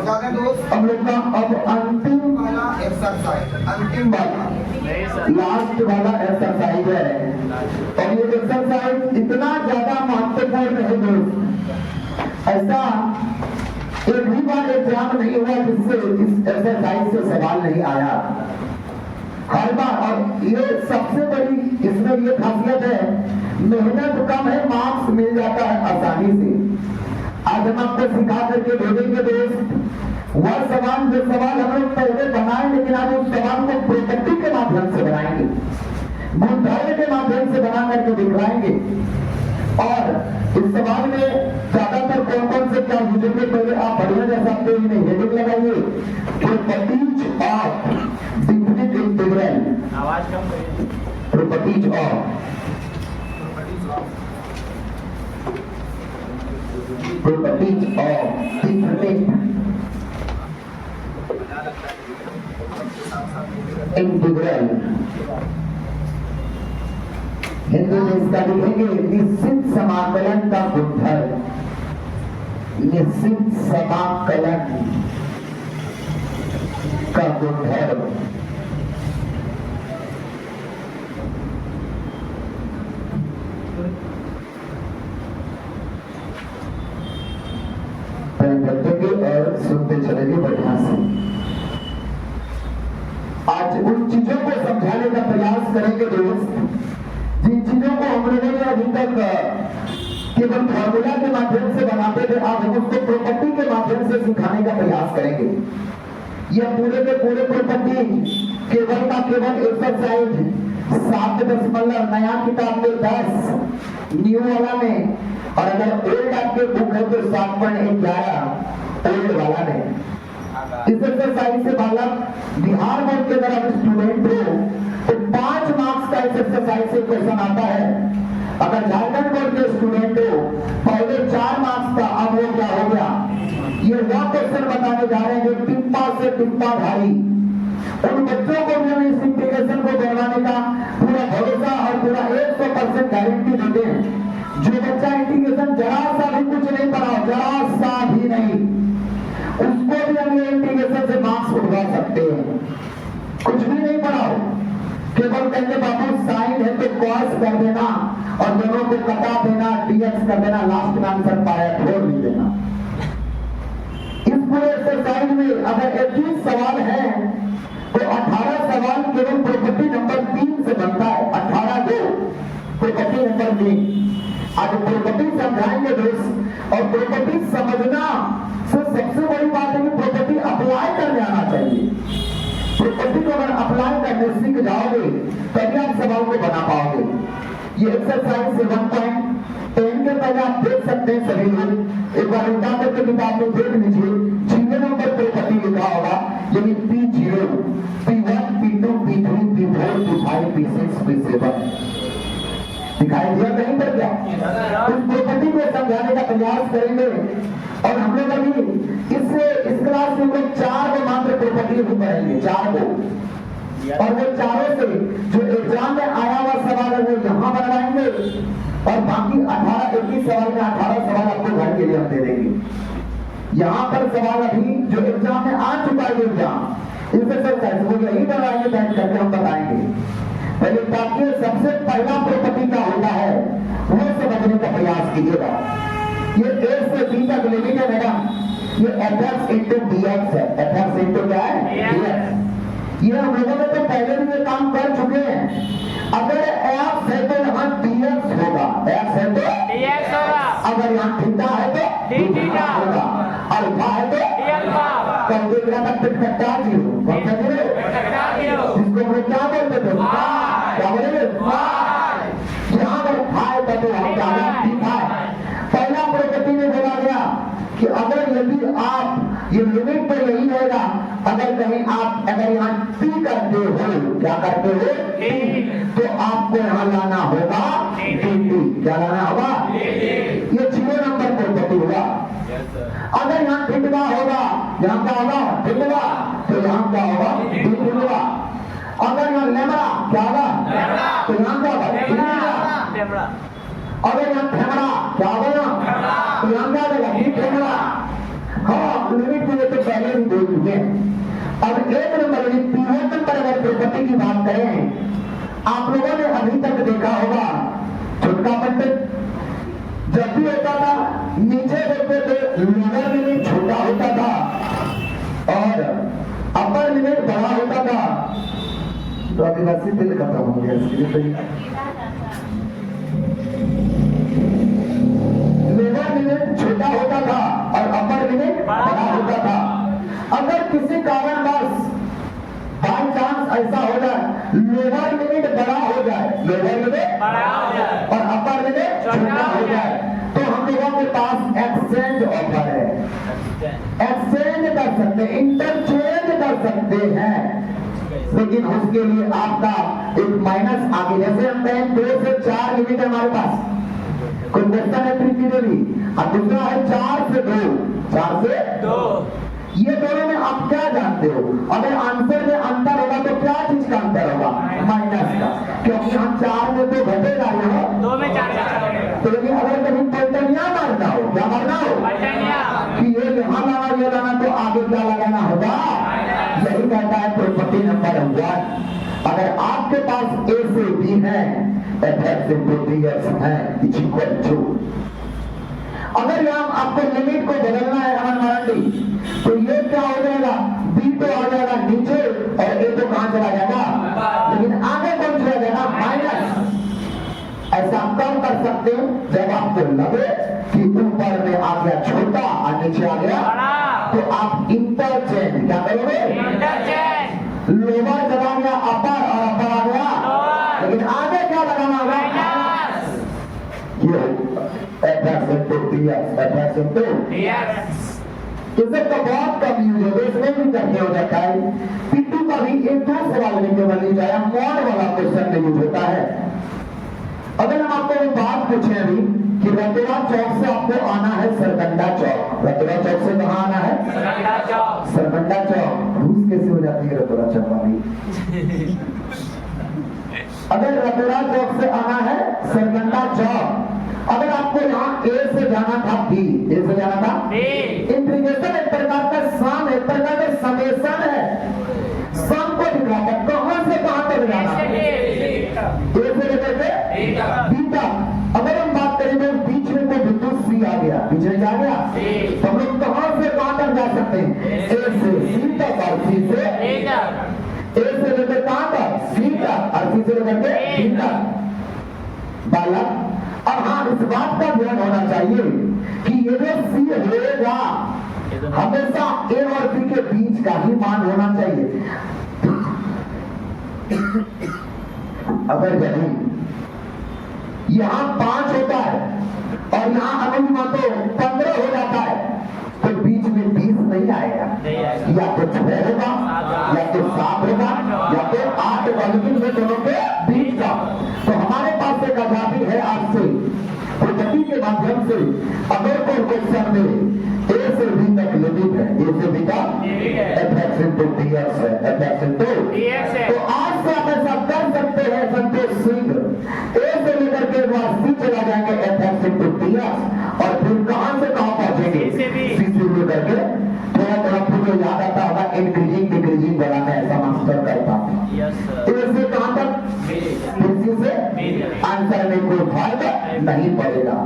दोस्त हम लोग का अब अंतिम वाला एक्सरसाइज, अंतिम वाला लास्ट वाला एक्सरसाइज है। और ये एक्सरसाइज इतना ज्यादा महत्वपूर्ण है दोस्त, ऐसा एक भी बार एग्जाम नहीं हुआ जिससे इस एक्सरसाइज से सवाल नहीं आया, हर बार। और ये सबसे बड़ी इसमें ये खासियत है, मेहनत कम है, मार्क्स मिल जाता है आसानी से। आज हम आपको सिखा करके भेजेंगे दोस्त वह सवाल जो सवाल हम लोग पहले बनाए, लेकिन आज उस सवाल को प्रकृति के माध्यम से बनाएंगे, बुद्धार्थ के माध्यम से बना करके दिखलाएंगे। और इस सवाल में ज्यादातर कौन कौन से क्या पूछेंगे, पहले आप बढ़िया जैसा पेज में हेडिंग लगाइए, प्रॉपर्टीज ऑफ डिफिनिट इंटीग्रल, आवाज कम करिए, properties of definite integral. Hindi में इसका लिखेंगे निश्चित समाकलन का गुणधर्म, निश्चित समाकलन का गुणधर्म। और सुनते चलेंगे बढ़िया से। आज उन चीजों को समझाने का प्रयास करेंगे दोस्त, जिन चीजों को हम लोगों ने अभी तक केवल फॉर्मूला के माध्यम से बनाते थे, आज हम उसको प्रॉपर्टी के माध्यम से सिखाने का प्रयास करेंगे। यह पूरे के पूरे प्रॉपर्टी केवल का केवल एक्सरसाइज 7., नया किताब में 10, न्यू वाला में, और अगर ओल्ड आपके बुक है तो 7.11 ओल्ड वाला में। इस एक्सरसाइज से बालक बिहार बोर्ड के अगर आप स्टूडेंट हो तो 5 मार्क्स का इस एक्सरसाइज से क्वेश्चन आता है। अगर झारखंड बोर्ड के स्टूडेंट हो पहले 4 मार्क्स का, अब वो क्या हो गया, ये वह क्वेश्चन बताने जा रहे हैं जो टिप्पा से टिप्पा भारी। उन बच्चों को भी हम इस इंटीग्रेशन को बनवाने का पूरा भरोसा और पूरा 100% गारंटी देते हैं। जो बच्चा इंटीग्रेशन जरा सा भी कुछ नहीं पढ़ा, जरा सा भी नहीं, उसको भी हम ये इंटीग्रेशन से मार्क्स उठवा सकते हैं। कुछ भी नहीं पढ़ाओ, केवल कहते बाबू साइन है तो कॉस कर देना और दोनों को कटा देना, डीएक्स कर देना, लास्ट में आंसर पाया छोड़ नहीं देना। इस पूरे एक्सरसाइज में अगर 21 सवाल है तो 18 सवाल केवल प्रॉपर्टी नंबर 3 से बनता है, 18 प्रॉपर्टी नंबर 3। आज प्रॉपर्टी समझाएंगे दोस्त, और प्रॉपर्टी समझना से सबसे बड़ी बात है कि प्रॉपर्टी अप्लाई करने आना चाहिए। प्रॉपर्टी को अगर अप्लाई करने सीख जाओगे तभी आप सवाल को बना पाओगे। ये एक्सरसाइज 7.10 के पहले आप देख सकते हैं सभी लोग, एक बार उठा करके किताब में देख लीजिए, 0 नंबर प्रॉपर्टी लिखा होगा, यानी P0, P1, P2, P3, P4, P5, P6, P7 दिखाई दिया कहीं पर क्या? उस प्रॉपर्टी को समझाने का प्रयास करेंगे। और हम लोग अभी इस क्लास में 4 को मात्र प्रॉपर्टी को पढ़ेंगे, 4 को, और वो चारों से जो एग्जाम में आया हुआ सवाल है वो यहाँ बनवाएंगे, और बाकी 21 सवाल में 18 सवाल आपको घर के लिए हम दे देंगे। यहाँ पर सवाल अभी जो एग्जाम में आ चुका है एग्जाम, इस एक्सरसाइज वो यही बनवाएंगे, बैठ करके हम बताएंगे। पहले ताकि सबसे पहला प्रॉपर्टी क्या होता है वो समझने का प्रयास कीजिएगा। ये A से B तक लिमिट है मैडम, ये fx into dx है, fx into क्या है dx। ये हम लोगों ने तो पहले भी ये काम कर चुके हैं। अगर f है तो यहाँ dx होगा, x है तो dx होगा, अगर यहाँ थीटा है तो d थीटा होगा, अल्फा है तो d अल्फा। कल देख रहा था टिकटका जीरो, जिसको हम क्या बोलते थे, क्या बोले, यहाँ पर फाय का तो हम क्या है। पहला प्रॉपर्टी में बोला गया कि अगर यदि आप ये लिमिट पर यही रहेगा, अगर कहीं आप अगर यहाँ टी करते हो, क्या करते हो, तो आपको यहाँ लाना होगा टी। क्या लाना होगा, ये 0 नंबर प्रॉपर्टी होगा। अगर यहाँ ठिकवा होगा, यहाँ क्या होगा ठिकवा, तो यहाँ क्या होगा ठिकवा। अगर यहाँ लेमड़ा क्या होगा, तो यहाँ क्या होगा, अगर यहाँ ठेमड़ा क्या होगा, तो यहाँ क्या होगा ठेमड़ा। हाँ लिमिट में तो पहले पहले भी बोल चुके हैं। अब एक नंबर पीवट पर अगर प्रॉपर्टी की बात करें, आप लोगों ने अभी तक देखा होगा छुटका पंडित जब भी होता था नीचे बोलते थे लोअर लिमिट छोटा होता था और अपर लिमिट बड़ा होता था। तो आदिवासी बिल खत्म हो गया इसके लिए लोअर लिमिट छोटा होता था और अपर लिमिट बड़ा होता था। अगर किसी कारणवश बाई चांस ऐसा हो जाए लोअर लिमिट बड़ा हो जाए, लोअर लिमिट बड़ा हो जाए और अपर लिमिट छोटा हो जाए, तो हम लोगों के पास एक्सचेंज ऑफर है, एक्सचेंज कर सकते हैं, इंटरचेंज कर सकते हैं। लेकिन उसके लिए आपका एक माइनस आगे, जैसे हम कहें 2 से 4 लिमिट है हमारे पास, कोई क्वेश्चन है प्रीति और दूसरा है 4 से 2, 4 से 2। ये दोनों में आप क्या जानते हो? अगर आंसर में अंतर होगा तो क्या चीज का अंतर होगा? माइनस का, क्योंकि हम 4 में तो घटेगा हो, 2 में 4 तो ये अगर कभी पलटनिया मारना हो, क्या मारना हो कि ये यहाँ लाना ये लाना, तो आगे क्या लगाना होगा? यही कहता है प्रॉपर्टी नंबर 1। अगर आपके पास ए से बी है, है इक्वल टू, अगर यहाँ आपको लिमिट को बदलना है अमन मारंडी, तो ये क्या हो जाएगा? बी तो आ जाएगा नीचे और ए तो कहां चला जाएगा? लेकिन आगे कौन चला जाएगा? माइनस। ऐसा कब कर सकते हैं? जब आपको लगे कि ऊपर में आ गया छोटा और नीचे आ गया, तो आप इंटरचेंज क्या करोगे? लोअर चला गया अपर और अपर आ गया, लेकिन आगे क्या लगाना होगा? इससे तो बहुत कम यूज होता है, इसमें भी करने हो जाता है। पिट्टू का भी एक दो सवाल में केवल नहीं जाए, मॉड वाला क्वेश्चन में यूज होता है। अगर हम आपको एक बात पूछे अभी कि रतुरा चौक से आपको आना है सरकंडा चौक, रतुरा चौक से कहाँ आना है? सरकंडा चौक। सरकंडा चौक रूस कैसे हो जाती है रतुरा चौक वाली? अगर रतुरा चौक से आना है सरकंडा चौक, अगर आपको यहाँ ए से जाना था बी, ए से जाना था बी, इंटीग्रेशन एक प्रकार का सम है, एक प्रकार का समेशन है, सम को दिखाता है कहां से कहां तक जाना है, ए से लेकर के बी तक। अगर हम बात करें तो बीच में कोई बिंदु सी आ गया, बीच में क्या आ गया? तो हम लोग कहां से कहां तक जा सकते हैं? ए से सी तक और सी से ए तक, ए से लेकर कहां तक? सी तक और सी से लेकर के बी तक। बालक अब हाँ इस बात का ध्यान होना चाहिए कि ये जो सी होगा हमेशा ए और बी के बीच का ही मान होना चाहिए। अगर यदि यहाँ 5 होता है और यहाँ अनुमान तो 15 हो जाता है, तो बीच में 20 नहीं आएगा, या तो 6 होगा या तो 7 होगा या तो 8 होगा, लेकिन ये दोनों के बीच का। तो हमारे पास एक आजादी है आपसे प्रकृति के माध्यम से, अगर कोई क्वेश्चन में ए से बी तक लिमिट है, ए से बी तक एफ इनटू डीएक्स है, एफ इनटू तो आज से आप ऐसा कर सकते हैं संतोष सिंह, ए से लेकर के सी चला जाएंगे एफ इनटू डीएक्स और फिर कहां से कहां पहुंचेंगे? सी से लेकर के थोड़ा थोड़ा आपको याद आता होगा इंक्रीजिंग डिक्रीजिंग वाला में ऐसा मास्टर करता था। ए से कहां तक? सी से आंसर में कोई फर्क नहीं पड़ेगा।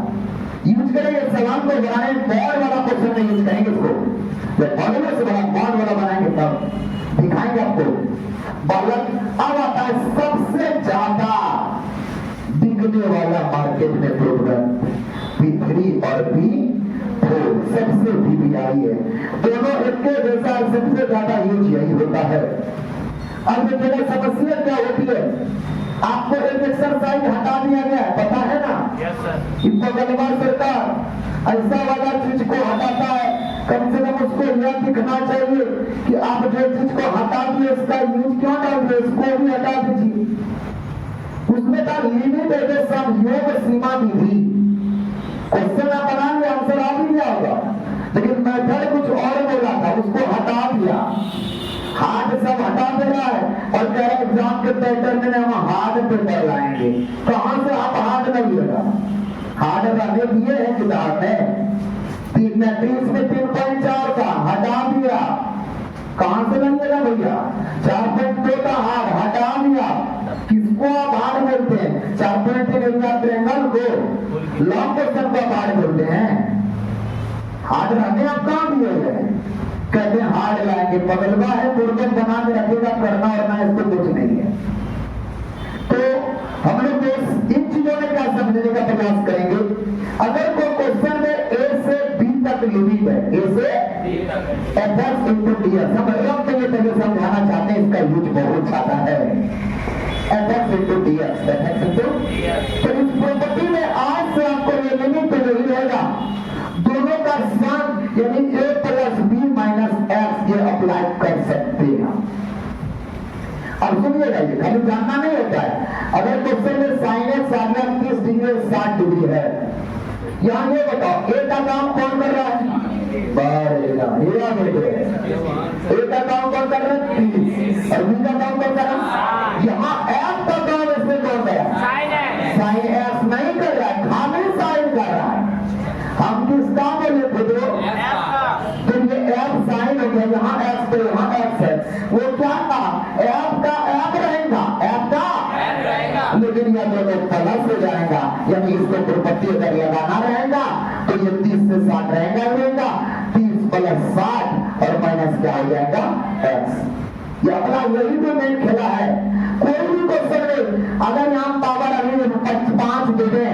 यूज करेंगे सवाल को बनाने मॉड वाला क्वेश्चन में यूज करेंगे इसको, जब फॉर्मूला से बड़ा मॉड वाला बनाएंगे तब दिखाएंगे आपको। बालक अब आता है सबसे ज्यादा बिकने वाला मार्केट में प्रोडक्ट P3 और P4 सबसे PPI है, दोनों एक के जैसा सबसे ज्यादा यूज यही होता है। अब देखिए समस्या क्या होती है, आपको एक एक्सरसाइज हटा दिया गया है, पता है ना? Yes sir. कि बगलवार सरकार ऐसा वाला चीज को हटाता है, कम से कम उसको यह दिखना चाहिए कि आप जो चीज को हटा दिए उसका यूज क्यों डाल रहे, उसको भी हटा दीजिए। उसमें का लिमिट है सब योग सीमा विधि, क्वेश्चन आप बना लिया आंसर आ भी गया होगा, लेकिन मेथड कुछ और बोला था, उसको हटा दिया। हार्ड सब हटा दे रहा है और कह रहा एग्जाम के पैटर्न में हम हार्ड पेपर लाएंगे, कहां से आप हार्ड नहीं लेगा? हार्ड रहने दिए हैं किताब में 3 में 3.4 का हटा दिया, कहां से लाइएगा भैया? 4.2 का हार हटा दिया, किसको आप हार बोलते हैं? 4.3 ट्रायंगल को लॉन्ग क्वेश्चन को हार बोलते हैं। हार्ड रहने आप कहां दिए हुए? कहते हैं हार्ड लाएंगे, पगलवा है, पूर्वक बना के रखेगा, करना और ना इसको कुछ नहीं है। तो हम लोग इन चीजों में क्या समझने का प्रयास करेंगे? अगर कोई क्वेश्चन में ए से बी तक लिमिट है, ए से fx into ds, हम रफ के लिए पहले समझाना चाहते हैं, इसका यूज बहुत ज्यादा है। fx into ds, fx into तो इस प्रॉपर्टी में आज से आपको ये लिमिट तो नहीं रहेगा, दोनों का सम यानी a plus B minus x ये अप्लाई कर सकते हैं। अब सुनिएगा, ये खाली जानना नहीं होता है। अगर क्वेश्चन में साइन एक्स आ गया 30 डिग्री 60 डिग्री है, यहाँ ये बताओ ए का काम कौन कर रहा है? ए का काम कौन कर रहा है? 30। और बी का काम कौन कर रहा है? यहाँ एफ का काम इसमें कौन कर रहा है? साइन एक्स नहीं कर रहा है, खाली साइन कर रहा है। हम किस काम में लेते थे? तो ये एफ साइन हो गया, यहाँ एक्स तो यहाँ एक्स है, वो क्या था? एफ का एफ रहेगा, एफ का लेकिन यह दोनों प्लस हो जाएगा, यानी इसको प्रॉपर्टी अगर लगाना रहेगा तो ये 30 से 60 रहेगा, 30 प्लस 60 और माइनस क्या हो जाएगा? एक्स। ये अपना यही तो मेन खेला है। कोई भी क्वेश्चन में अगर यहाँ पावर अभी 5 दे दें,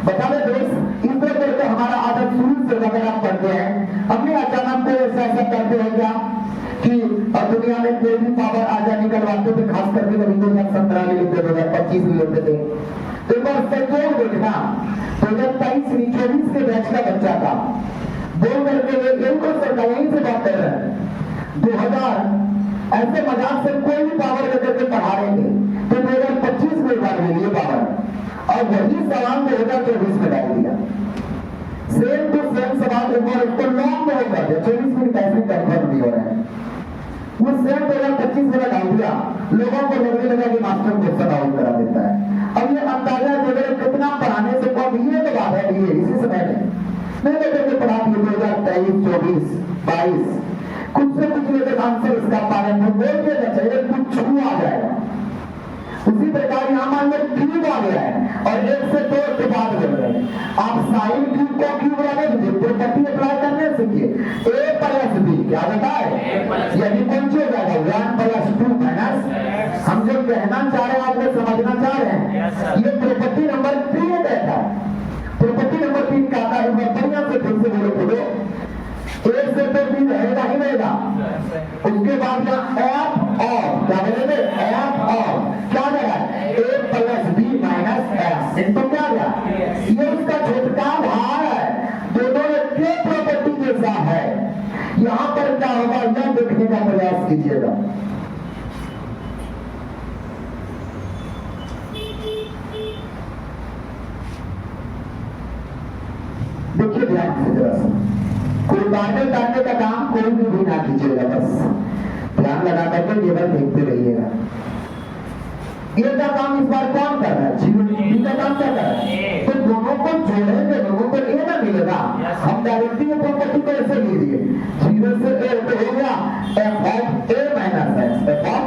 बता दें दोस्त, इस तरह करके हमारा आदत शुरू से अगर आप पढ़ते हैं, हमने अचानक को ऐसा करते हैं क्या कि दुनिया में कोई भी पावर आ जाए निकलवाते थे, खास करके जब 2017 में लेते थे, 2025 में लेते थे, तो एक बार सचोट देखना, 2023-24 के बैच का बच्चा था, बोल करके यही सरकार यहीं से बात कर रहे हैं, 2000 ऐसे मजाक से कोई भी पावर लेकर के पढ़ा रहे थे, तो 2025 में बार ले लिए पावर, और वही सवाल 2024 में डाल दिया। सेम टू सेम सवाल एक बार उसको लॉन्ग में होगा, 24 मिनट कैसे कंफर्म नहीं हो रहा है, वो सेम 2025 में डाल दिया, लोगों को लगने लगा कि मास्टर क्वेश्चन आउट करा देता है। अब ये अंदाजा जो कितना पढ़ाने से कम, ये तो बात है, ये इसी समय में मैंने लेकर पढ़ा दिए 2023, 24, 22 कुछ से कुछ लेकर आंसर इसका पालन में बोल के चाहिए, कुछ छू आ जाएगा। उसी प्रकार यहाँ मान लो क्यूब आ गया है और 1 से 2 के बाद बोल रहे हैं, आप साइन क्यूब को क्यूब बना दीजिए, प्रॉपर्टी अप्लाई करने सीखिए। a प्लस बी क्या होता है? यानी कौन सी हो जाएगा? 1 प्लस 2 माइनस, हम जो कहना चाह रहे हैं आपको समझना चाह रहे हैं, ये प्रॉपर्टी नंबर 3 कहता है। प्रॉपर्टी नंबर 3 कहता है, बढ़िया से फिर से बोलो, ए से तो बी रहेगा ही रहेगा, उसके बाद एफ और क्या बोलेंगे? एफ और क्या देगा? ए प्लस बी माइनस एक्स इनको क्या देगा? ये उसका छोटा भाग है, दोनों एक प्रॉपर्टी जैसा है। यहाँ पर क्या होगा, यह देखने का प्रयास कीजिएगा। देखिए ध्यान से जरा सा, कोई बांटने का काम कोई भी ना कीजिएगा, बस ध्यान लगा करके केवल देखते रहिएगा। ए का काम इस बार कौन कर रहा है? बी का काम क्या कर रहा है? तो दोनों को जोड़ेंगे, दोनों को ए ना मिलेगा, हम डायरेक्टली प्रॉपर्टी को ऐसे लीजिए, 0 से ए तो हो गया F of A minus x, F of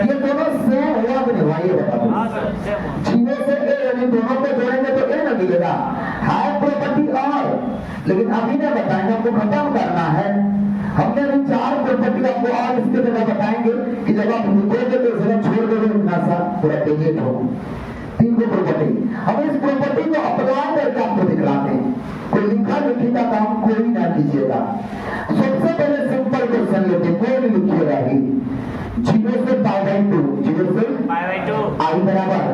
ये दोनों सेम हुआ कि नहीं हुआ ये बता दो। 0 से ए यानी दोनों को जोड़ेंगे तो ए ना मिलेगा, हाई प्रॉपर्टी और, लेकिन अभी ना बताएंगे, आपको खत्म करना है। हमने अभी 4 प्रॉपर्टी आपको और इसके जगह बताएंगे कि जब आप लिखोगे तो इसमें छोड़ दोगे इतना सा पूरा पेज हो 3 को प्रॉपर्टी, हम इस प्रॉपर्टी को अप्लाई करके आपको दिखलाते हैं। कोई लिखा लिखी का काम कोई ना कीजिएगा। सबसे पहले सिंपल क्वेश्चन लेते हैं, कोई नहीं लिखिएगा ही, 0 से π/2, 0 से i बराबर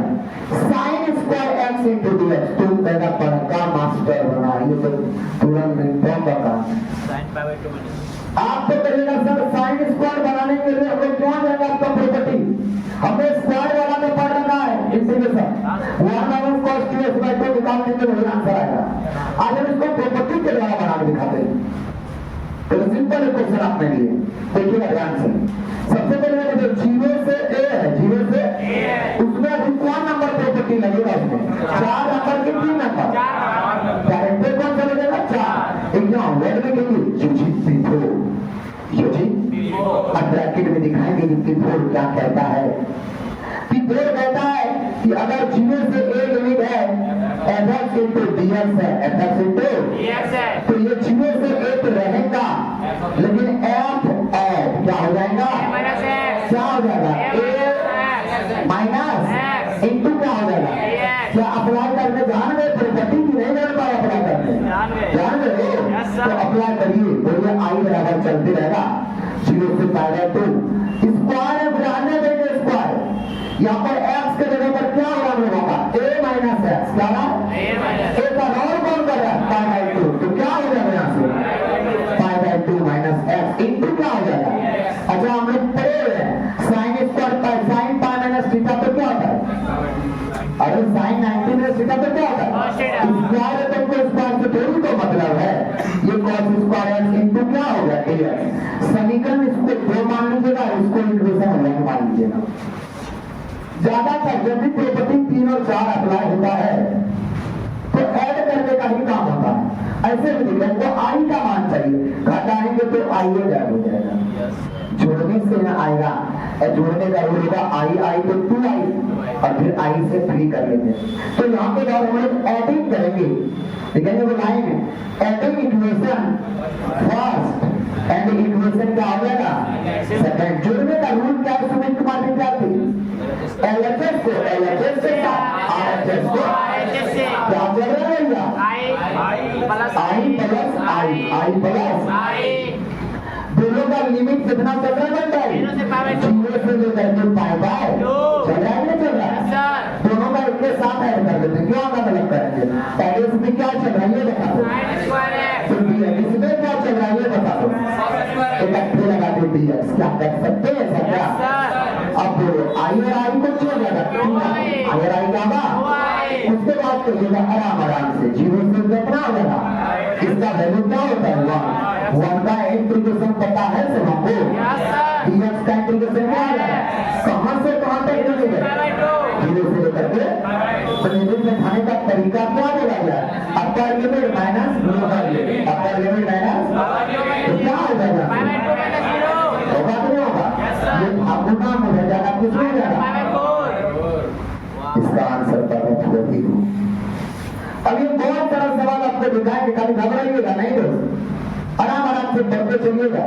sine square x into dx। तुम पहला पढ़ा मास्टर बना, ये तो तुरंत नहीं का आपको कहेगा सर साइन स्क्वायर बनाने के लिए हमें क्या जाएगा आपका प्रॉपर्टी, हमें स्क्वायर वाला में पढ़ रखा है, इंटीग्रेशन 1 cos 2x/2 निकालने के वही आंसर आएगा। आज हम इसको प्रॉपर्टी के द्वारा बना के दिखाते हैं। तो सिंपल क्वेश्चन आपने लिए, देखिएगा ध्यान से। सबसे पहले जो 0 से a है, 0 से उसमें अभी कौन नंबर प्रॉपर्टी लगेगा? उसमें 4 नंबर के 3 नंबर, कैरेक्टर कौन सा लगेगा? 4। एक यहाँ वर्ड में कहिए सर्किट में दिखाएंगे कि पिथोर क्या कहता है। पिथोर कहता है कि अगर 0 से a लिमिट है fx into dx है, fx into dx है, तो ये 0 से a तो रहेगा, लेकिन f क्या हो जाएगा, क्या हो जाएगा, a माइनस इंटू क्या हो जाएगा। क्या अप्लाई करने जान गए प्रॉपर्टी की नहीं जान पाए अप्लाई करने, जान गए तो अप्लाई करिए। बोलिए आई बराबर चलते रहेगा 0 से पाई 2 स्क्वायर है, जानने देंगे स्क्वायर। यहाँ पर x के जगह पर क्या होगा हम लोगों का, a माइनस एक्स, क्या ना a का नॉर कौन कर रहा है पाई बाई 2, तो क्या हो जाएगा यहाँ से pi by 2 minus x into क्या हो जाएगा। अच्छा हम लोग पढ़े हुए हैं sine square pi, sine pi minus theta तो क्या होता है, अरे साइन 90 माइनस थीटा तो क्या होता है, स्क्वायर है तो स्क्वायर से थोड़ी तो मतलब है। ये cos स्क्वायर एक्स इंटू क्या हो गया dx। समीकरण इसको 2 मान लीजिएगा, इसको इक्वेशन 1 मान लीजिएगा। ज्यादातर जब भी प्रॉपर्टी 3 और 4 अप्लाई होता है तो ऐड करने का ही काम होता है। ऐसे में देखिए तो आई का मान चाहिए, घटाएंगे तो आई ऐड हो जाएगा, जोड़ने से ना आएगा, जोड़ने का रूल होगा आई आई तो 2i और फिर आई से 3 कर लेंगे। तो यहाँ पे बाद हम लोग एडिंग करेंगे, लेकिन वो line adding equation first and equation क्या हो जाएगा सेकंड। जोड़ने का रूल क्या है सुमित कुमार विद्यार्थी, LHS को LHS से RHS को क्या चल रहा है भैया, I प्लस I दोनों का लिमिट कितना चल रहा है बेटा, 0 से लेकर के पाई बाय चल रहा है नहीं चल रहा है, दोनों का एक के साथ ऐड कर देते हैं। क्यों का मतलब करेंगे, पहले इसमें क्या चल रहा है ये बता दो, इसमें क्या चल रहा है ये बता दो, इकट्ठे लगा दो dx, क्या कर सकते हैं ऐसा क्या। अब आई और आई को छोड़ जाएगा, आई और आई क्या होगा, उसके बाद करिएगा आराम से 0 से कितना हो जाएगा, इसका वैल्यू क्या होता है 1 का इंटीग्रेशन पता है सब हमको, dx का इंटीग्रेशन क्या है, कहां से कहां तक मिलेगा 0 से लेकर के तो लिमिट में खाने का तरीका क्या बोला गया, upper limit minus lower limit, upper limit minus तो क्या हो जाएगा होगा तो नहीं होगा, ये आपको नाम हो जाएगा किसमें हो जाएगा, इसका आंसर पता छोड़ दी। अब ये बहुत सारा सवाल आपको दिखाएंगे, खाली घबराइएगा नहीं दोस्त, आराम से पढ़ते चलिएगा।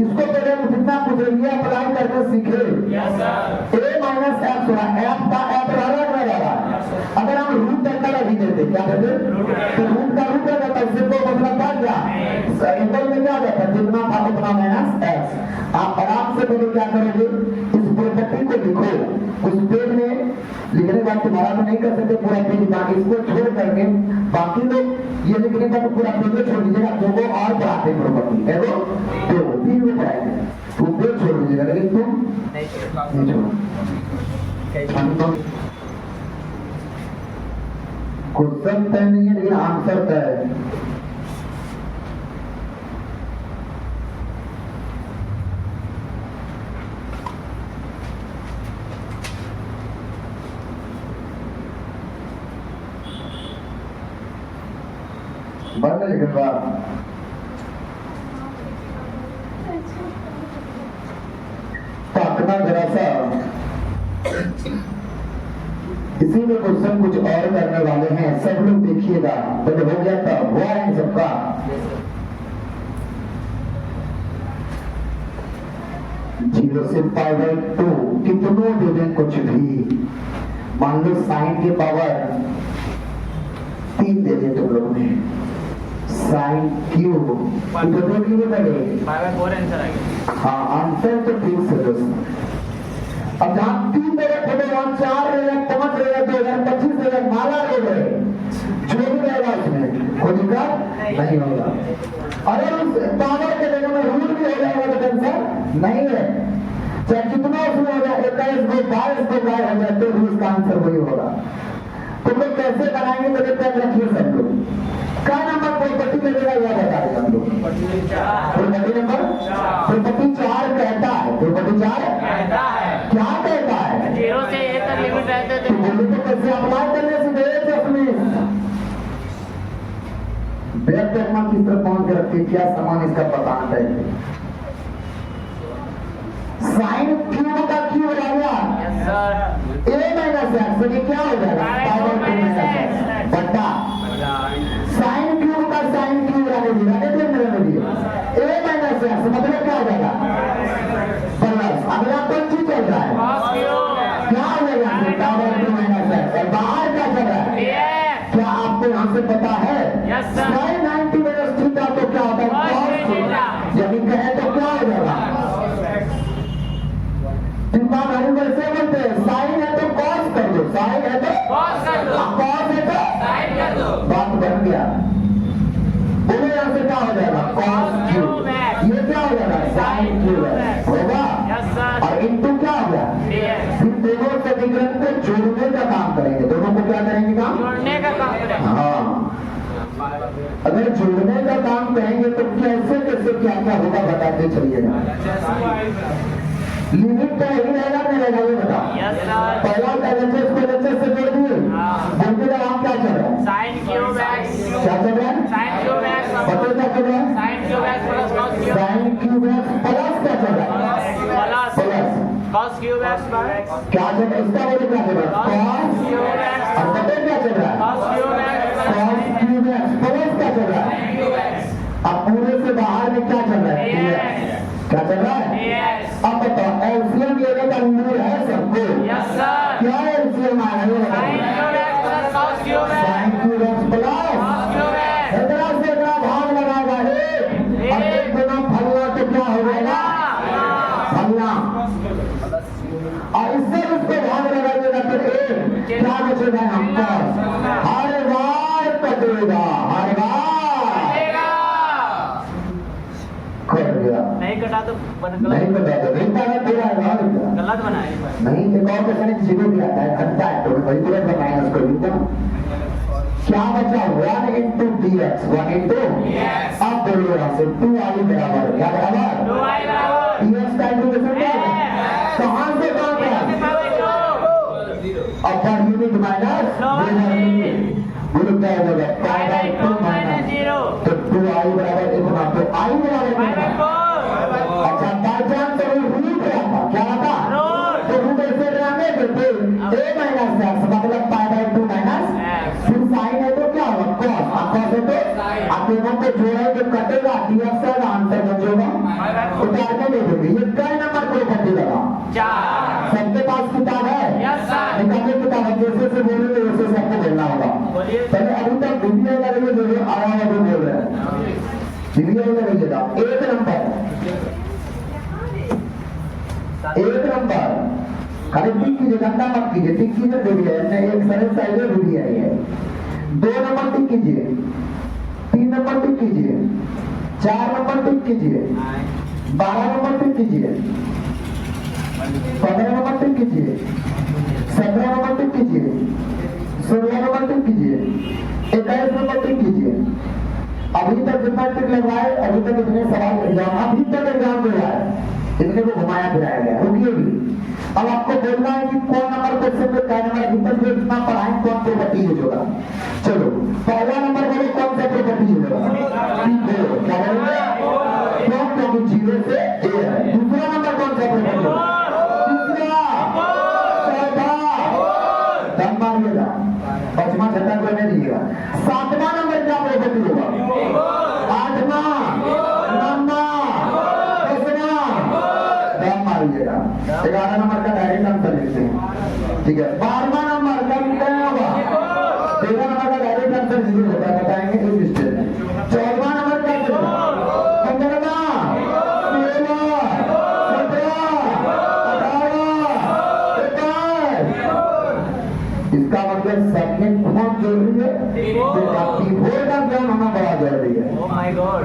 इसको पहले हम जितना कुछ ये अप्लाई करके सीखे, a माइनस एक्स होगा, f का f रहा अगर हम रूट करता रही देते क्या कहते, तो रूट का रूट रहता है, इससे तो मतलब था क्या इंटर में क्या रहता है, जितना था उतना माइनस एक्स। आप आराम से पहले क्या करोगे, इस प्रॉपर्टी को लिखो, उस पेज में लिखने का तुम्हारा तो नहीं कर सकते पूरा पेज, बाकी इसको छोड़ करके बाकी लोग ये लिखने का तो पूरा पेज छोड़ दीजिएगा, दो और पढ़ाते प्रॉपर्टी है वो तो 3 को पढ़ाएंगे, तुम पेज छोड़ दीजिएगा, लेकिन तुम नहीं छोड़ो। क्वेश्चन तय नहीं है लेकिन आंसर तय है। बंद लिखने बाद ताकना जरा सा, इसी में क्वेश्चन कुछ और करने वाले हैं, सब लोग देखिएगा, तो हो गया था हुआ है सबका। जीरो से पाई बाई 2 कितनों दे दें कुछ भी, मान लो साइन की पावर 3 दे दे तुम लोग ने, साइन क्यूब कितने की बनेगी 4 आंसर आ गया। हाँ आंसर तो ठीक से दोस्तों, अब जहाँ 3 दे रहे थे वहाँ 4 रहेगा, 5 रहेगा, 2025 रहेगा, माला हो गए जो भी रहेगा उसमें कोई दिक्कत नहीं होगा। अरे उस पावर के जगह में रूट भी हो जाएगा तो टेंशन नहीं है, चाहे कितना उसमें हो जाए 21 को 22 को गाय हो जाए तो भी उसका आंसर वही होगा। तुम लोग कैसे बनाएंगे तो देखते रखिए सब लोग, क्या नंबर प्रॉपर्टी लगेगा यह बता दें हम लोग, प्रॉपर्टी नंबर प्रॉपर्टी 4 कहता है, प्रॉपर्टी 4 कहता है क्या कहता है, 0 से a तक लिमिट रहते थे, तो बोले तो कैसे अप्लाई करने से गए थे अपने बैग तक किस तरह पहुंच के रखते, क्या सामान इसका बताना चाहिए। साइन क्यूब का क्यूब हो जाएगा a माइनस एक्स, तो ये क्या हो जाएगा पाई बाई 2 माइनस एक्स बटा साइन क्यूब का साइन क्यूब रहने दीजिए a माइनस एक्स, मतलब क्या हो जाएगा प्लस। अगला कौन चीज चल रहा है क्या हो जाएगा पाई बाई 2 माइनस एक्स, और बाहर क्या चल रहा है क्या आपको यहाँ से पता है साइन 90 माइनस थीटा तो क्या होता है cos थीटा, यदि कहे तो क्या हो जाएगा दिमाग हरिवर से बोलते हैं साइन है तो कॉस कर दो, साइन है तो कॉस कर दो, कॉस है तो साइन कर दो, बात बन गया। बोलो यहाँ से क्या हो जाएगा कॉस क्यूब, ये क्या हो जाएगा साइन क्यूब होगा, और इनटू क्या हो गया फिर दोनों समीकरण को जोड़ने का काम करेंगे, दोनों को क्या करेंगे काम जोड़ने का काम करेंगे। हाँ अगर जोड़ने का काम करेंगे तो कैसे कैसे क्या क्या होगा बताते चलिएगा। लिमिट तो यही रहेगा नहीं रहेगा ये बताओ। पहला एलएचएस को एलएचएस से जोड़ दिए, बोलते का नाम क्या चल रहा है साइन क्यूब एक्स, क्या चल रहा है साइन क्यूब एक्स, बताओ क्या चल रहा है sine cube x plus cos cube, sine cube x plus क्या चल रहा है प्लस कॉस क्यूब एक्स क्या चल रहा है, इसका बोलो क्या चल रहा है कॉस क्यूब एक्स, और बताओ क्या चल रहा है कॉस क्यूब एक्स प्लस क्या चल रहा है। अब पूरे से बाहर में क्या चल रहा है क्या चल रहा है। अब बताओ एलसीएम लेने का रूल है सबको, क्या एलसीएम आ रहा है साइन क्यूब एक्स प्लस इतना से इतना भाग लगाएगा एक, और एक गुना फलना तो क्या हो जाएगा फलना, और इससे उसको भाग लगाइएगा तो एक क्या बचेगा हमको हर बार कटेगा, हर बार नहीं कटा तो नहीं कटा तो पूरा गलत बनाए नहीं, एक और क्वेश्चन जीरो भी आता है घटता है तो वही पूरा बनाएगा उसको लिखो क्या बचा 1 into dx 1 into अब बोलिए यहाँ से 2i बराबर क्या बराबर 2i बराबर dx का इंटीग्रेशन क्या है कहाँ से कहाँ पे अपर यूनिट माइनस बोलो क्या हो जाएगा पाई बाई 2 माइनस 0 तो 2i बराबर इतना तो i बराबर अच्छा बाईचांस तो रूट रहता क्या आता तो रूट ऐसे रहने देते a माइनस एक्स मतलब पाई बाई 2 माइनस फिर साइन है तो क्या होगा कॉस, कॉस है तो आप दोनों को जोड़ेंगे कटेगा dx का आंसर बचेगा उतार के दे देंगे। ये कई नंबर प्रॉपर्टी लगा सबके पास किताब है निकालिए किताब है जैसे से बोलेंगे वैसे से आपको बोलना होगा। पहले अभी तक वीडियो लगे जो आवाज अभी बोल रहे हैं वीडियो लगे एक नंबर खाली टिक कीजिए गंदा मत कीजिए टिक कीजिए वीडियो है एक सरल साइड वीडियो है ये 2 नंबर टिक कीजिए 3 नंबर टिक कीजिए 4 नंबर टिक कीजिए 12 नंबर टिक कीजिए 15 नंबर टिक कीजिए 17 नंबर टिक कीजिए 16 नंबर टिक कीजिए 21 नंबर टिक कीजिए। अभी तक जितना टिक लगवाए अभी तक इतने सवाल एग्जाम अभी तक एग्जाम में आए इतने को घुमाया फिराया गया रुकिए भी। अब आपको बोलना है कि कौन नंबर क्वेश्चन में क्या नंबर अभी तक जितना पढ़ाएं कौन प्रॉपर्टी यूज होगा। चलो पहला नंबर बोलो कौन सा प्रॉपर्टी यूज होगा क्या बोलेंगे क्यों क्योंकि 0 से a है। दूसरा नंबर कौन सा प्रॉपर्टी होगा तीसरा चौथा दम मारिएगा पांचवा छठा को नहीं दीजिएगा। 7वां नंबर क्या प्रॉपर्टी होगा 8वां 9वां 10वां दम मारिएगा। 11 नंबर का डायरेक्ट आंसर लिखते हैं ठीक है। 12वां नंबर का क्या होगा 13 नंबर का डायरेक्ट आंसर जीरो होता है बताएंगे इस स्टेज में। 14वां नंबर क्या होगा 15वां 16वां 17वां 18वां 21 इसका मतलब सेकंड बहुत जरूरी है कीबोर्ड का ज्ञान होना बड़ा जरूरी है। ओह माय गॉड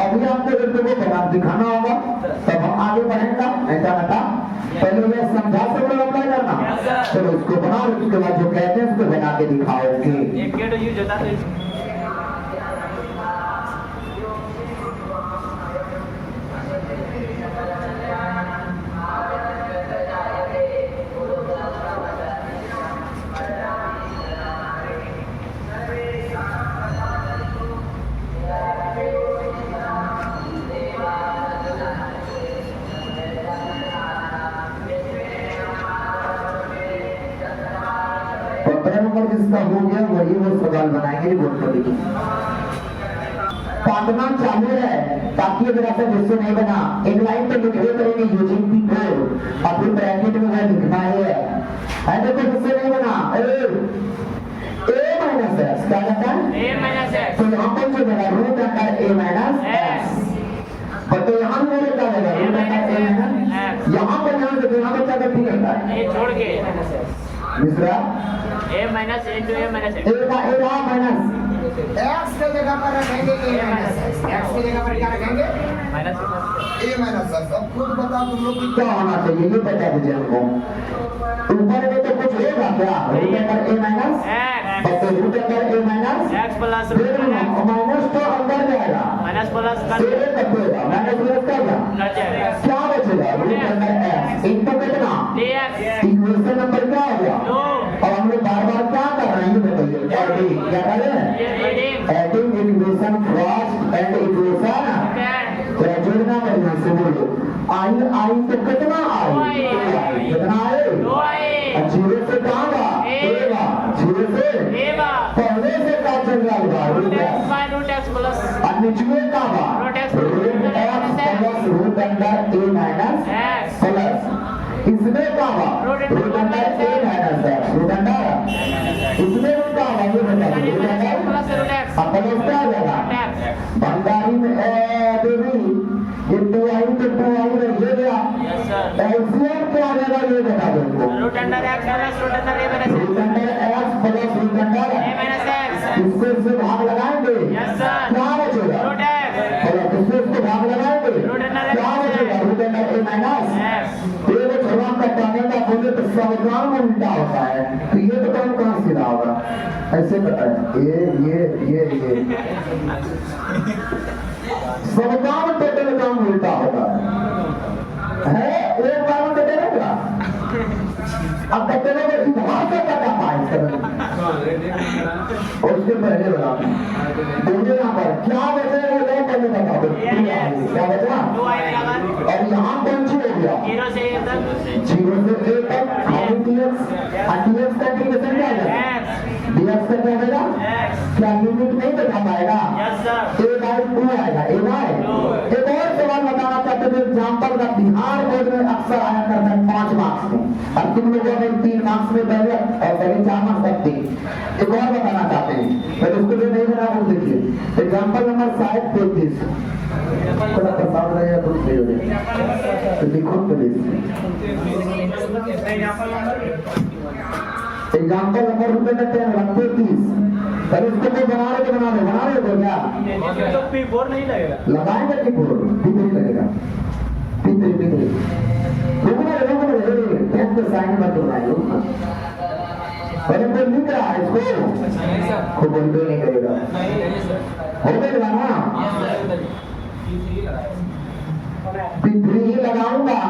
अभी आपको बच्चों को बना दिखाना होगा तब हम आगे बढ़ेंगे ऐसा बता पहले मैं समझा सब लोग अप्लाई करना चलो उसको बनाओ उसके बाद जो कहते हैं उसको बना के दिखाओगे। एक गेट यूज होता है नंबर जिसका हो गया वही वो सवाल बनाएंगे बोर्ड पर लिखिए। काटना चालू है ताकि अगर ऐसा क्वेश्चन नहीं बना एक लाइन पे लिख करेंगे यूजिंग P4 और फिर ब्रैकेट में वह लिखना है देखो क्वेश्चन नहीं बना a माइनस x क्या कहता है a माइनस x तो यहाँ पर जो देगा root under a minus x और तो यहाँ पर क्या देगा रूट अंडर a माइनस यहाँ पर यहाँ पर क्या गलती करता है a छोड़ के दूसरा a minus into a minus x a का माइनस x के जगह पर रखेंगे a माइनस x की जगह पर क्या रखेंगे माइनस a माइनस x। अब खुद बताओ तुम लोग क्या होना चाहिए ये बता दीजिए हमको ऊपर में तो कुछ होगा क्या root under a minus x और तो root under a minus x plus minus तो अंदर जाएगा माइनस प्लस से कट देगा माइनस प्लस क्या गया क्या बचेगा रूट अंडर x इनका कितना dx इक्वेशन नंबर क्या होगा दो और हम लोग बार-बार क्या कर रहे हैं ये बताइए एडिंग क्या कर रहे हैं adding equation first and equation जोड़ना करना से बोलो आई आई तो कितना आई कितना आई जीरो से कहां का एगा जीरो से एगा पहले से का चल रहा है रूट x प्लस और निचले का बा root x plus root under a minus x plus इसमें का बा root under a minus x root under इसमें का बा ये बताइए root under plus root x अब प्लस क्या आ जाएगा बंगाली में बेबी ये 2i तो 2i रह गया यस सर एलसीएम क्या आ जाएगा ये बता दो इनको root under x plus root under a minus root under x plus root under a minus x इसको इससे भाग लगाएंगे यस सर क्या बचेगा रूट x और इसको भाग लगाएंगे रूट अंडर क्या बचेगा root under a minus x ये वो छुआ कटाने का बोले तो समीकरण में उल्टा होता है तो ये तो कहाँ सीधा होगा ऐसे करता है ये समीकरण टोटल काम उल्टा होता है एक बार में कटे रहेगा अब कटे रहेगा इधर से कटा पाए उसके पहले बता बोले यहाँ पर क्या बचेगा वो पहले बता दो क्या बचा और यहाँ कौन सी हो गया 0 से a तक जीरो से a तक dx का इंटीग्रेशन क्या है dx का क्या होगा क्या यूनिट नहीं बता पाएगा यस सर a by 2 आएगा a by एक और सवाल बताना चाहते थे एग्जाम्पल का बिहार बोर्ड में अक्सर आया करता है 5 मार्क्स में और तुम लोगों ने 3 मार्क्स में पहले और पहले 4 मार्क्स तक दी एक और बताना चाहते हैं पर उसको जो नहीं बना वो देखिए एग्जाम्पल नंबर शायद 33 थोड़ा प्रसाद रहेगा तो सही हो जाएगा तो लिखो प्लीज एग्जाम्पल नंबर रुपए देते हैं 33 पर इसको तो बना रहे तो क्या तो p4 नहीं लगेगा लगाएंगे कि बोल नहीं लगेगा पितरी रुकना टेस्ट साइन मत बनाइए पहले कोई लिख रहा है इसको खूब बोलते नहीं करेगा हो गया ना पितरी ही लगाऊंगा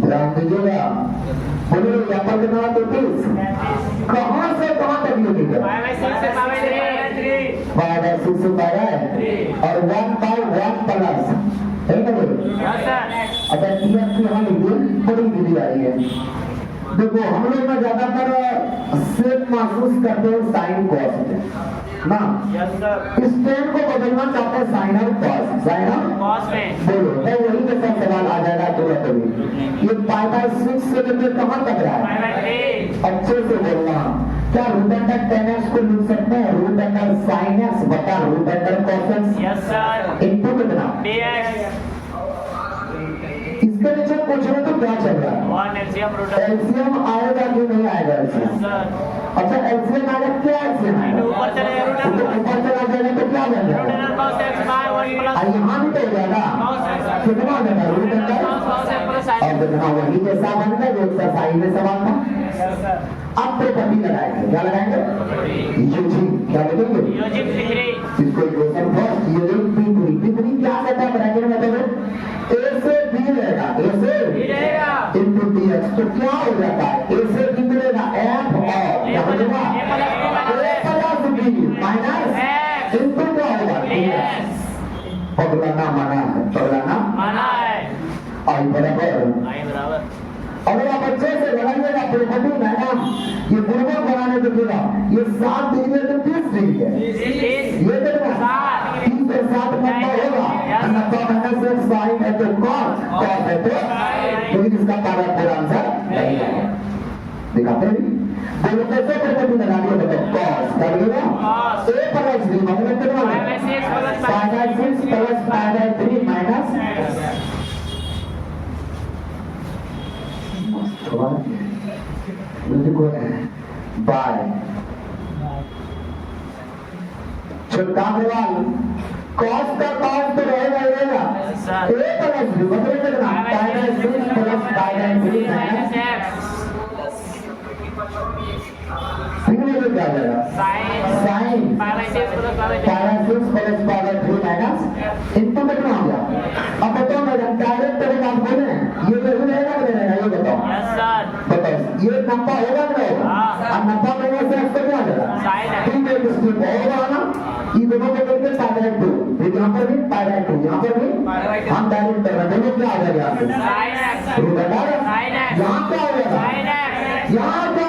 ध्यान दीजिएगा बोले एग्जाम्पल के नाम 33 कहाँ से कहाँ तक लिखी है 5/6 से 5/3 5/6 से 5 और 1 by 1 प्लस है ना बोले यस सर अच्छा dx की यहाँ लिखिए बड़ी विधि आई है देखो हम लोग में ज्यादातर सेम महसूस करते हैं साइन कॉस ना यस सर इस टेन को बदलना चाहते हैं साइन और कॉस में बोलो तो वही के साथ सवाल आ जाएगा तुरंत अभी ये 5/6 से लेकर कहाँ तक रहा है 5/3 अच्छे से बोलना क्या रूट अंडर 10x को लिख सकते हैं रूट अंडर sin x बटा root under cos x yes sir input कितना dx इसके नीचे पूछने तो क्या चल रहा है 1 एलसीएम रूट एलसीएम आएगा कि नहीं आएगा एलसीएम सर अच्छा एलसीएम आएगा क्या एलसीएम आएगा ऊपर चले रूट तो ऊपर चला जाएगा तो क्या बन रूट जाएगा cos x बाय 1 प्लस और यहाँ भी तो हो जाएगा cos x कितना हो जाएगा root under cos x plus sin और कितना वही जैसा बन गया जो एक्सरसाइज में सवाल था यस सर अब प्रॉपर्टी लगाएंगे क्या लगाएंगे यूजी क्या लिखेंगे यूजिंग p3 इसको इक्वेशन फर्स्ट यूजिंग p3 क्या कहता है ब्रैकेट में बताओ a से b रहेगा a से रहेगा इनटू dx तो पगलाना मना है, पगलाना मना है। आई बराबर। आई बराबर। अगर आप अच्छे से लगाइएगा प्रॉपर्टी में ना, ये गुणों बनाने को देगा, ये 7 डिग्री तो 30 डिग्री है, ये देखना 3 और 7 नब्बे होगा, नब्बे माइनस एक साइन है तो कॉस है तो, लेकिन इसका पूरा आंसर नहीं है। दिखाते हैं बोलो कैसे प्रॉपर्टी लगानी है, बताओ कॉस कर देगा a प्लस b मतलब कितना है 5/6 प्लस 5/3 माइनस देखो बाय छोटा सवाल कॉस का कॉस तो रहेगा ही रहेगा a प्लस b मतलब कितना 5/6 प्लस 5/3 माइनस सिग्नल में क्या आ जाएगा साइन 5/6 प्लस 5/3 माइनस इनटू कितना हो गया। अब बताओ मैडम डायरेक्ट तरीका आप बोले ये वैल्यू रहेगा कि नहीं रहेगा, ये बताओ। Yes sir. बताओ ये नब्बा होगा कि नहीं होगा, और नब्बा में से आपको क्या आ जाएगा ठीक है, इसमें होगा ना, ये दोनों को करके 5/2 फिर यहाँ पर भी 5/2 यहाँ पर भी हम डायरेक्ट कर रहे हैं, दोनों क्या आ जाएगा यहाँ पे साइन एक्स। यहाँ क्या हो जाएगा, यहाँ क्या